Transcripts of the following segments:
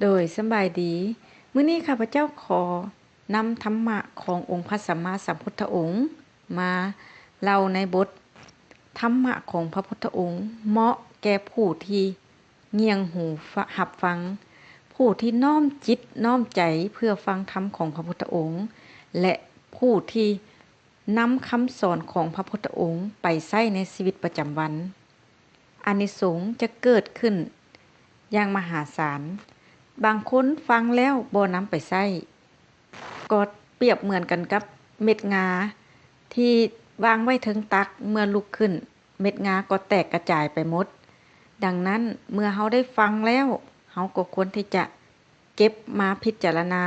โดยสำบายดีมื้อนี้ข้าพเจ้าขอนำธรรมะขององค์พระสัมมาสัมพุทธองค์มาเล่าในบทธรรมะของพระพุทธองค์เหมาะแก่ผู้ที่เงี่ยงหูรับฟังผู้ที่น้อมจิตน้อมใจเพื่อฟังธรรมของพระพุทธองค์และผู้ที่นำคำสอนของพระพุทธองค์ไปใช้ในชีวิตประจำวันอานิสงส์จะเกิดขึ้นอย่างมหาศาลบางคนฟังแล้วบ่นำไปใช้ก็เปรียบเหมือนกันกับเม็ดงาที่วางไว้ถึงตักเมื่อลุกขึ้นเม็ดงาก็แตกกระจายไปหมดดังนั้นเมื่อเฮาได้ฟังแล้วเฮาก็ควรที่จะเก็บมาพิจารณา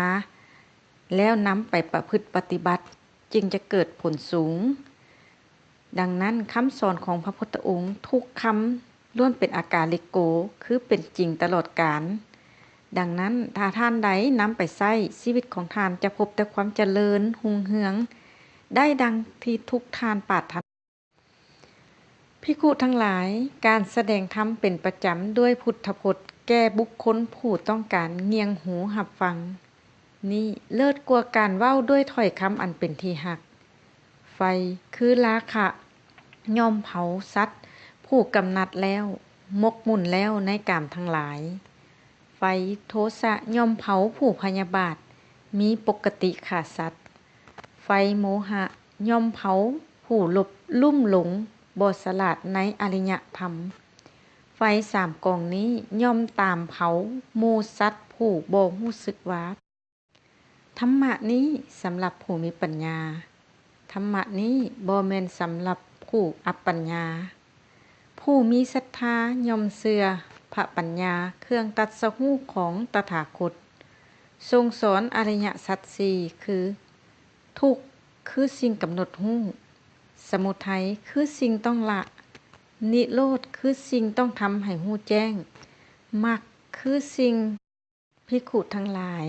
แล้วนำไปประพฤติปฏิบัติจึงจะเกิดผลสูงดังนั้นคำสอนของพระพุทธองค์ทุกคำล้วนเป็นอากาลิโกคือเป็นจริงตลอดกาลดังนั้นถ้าท่านใดนำไปใช้ชีวิตของท่านจะพบแต่ความเจริญรุ่งเรืองได้ดังที่ทุกท่านปรารถนาภิกขุทั้งหลายการแสดงธรรมเป็นประจำด้วยพุทธพจน์แก่บุคคลผู้ต้องการเงี่ยงหูรับฟังนี่เลิศกว่าการเว้าด้วยถ้อยคำอันเป็นที่รักไฟคือราคะย่อมเผาสัตว์ผู้กำนัดแล้วมกมุ่นแล้วในกามทั้งหลายไฟโทสะย่อมเผาผู้พยาบาทมีปกติฆ่าสัตว์ไฟโมหะย่อมเผาผู้หลบลุ่มหลงบ่ฉลาดในอริยธรรมไฟ3กองนี้ย่อมตามเผาหมู่สัตว์ผู้บ่รู้สึกว่าธรรมะนี้สำหรับผู้มีปัญญาธรรมะนี้บ่แม่นสำหรับผู้อัปปัญญาผู้มีศรัทธาย่อมเชื่อพระปัญญาเครื่องตรัสรู้ของตถาคตทรงสอนอริยสัจสี่คือทุกข์คือสิ่งกำหนดรู้สมุทัยคือสิ่งต้องละนิโรธคือสิ่งต้องทำให้รู้แจ้งมรรคคือสิ่งภิกขุทั้งหลาย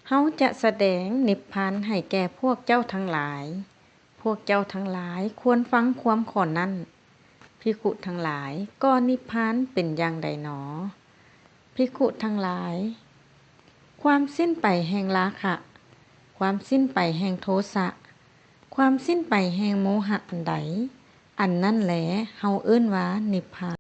เฮาจะแสดงนิพพานให้แก่พวกเจ้าทั้งหลายพวกเจ้าทั้งหลายควรฟังความข้อนั้นภิกขุทั้งหลายก็นิพพานเป็นอย่างใดหนอภิกขุทั้งหลายความสิ้นไปแห่งราคะความสิ้นไปแห่งโทสะความสิ้นไปแห่งโมหะอันใดอันนั้นแหละเฮาเอิ้นว่านิพพาน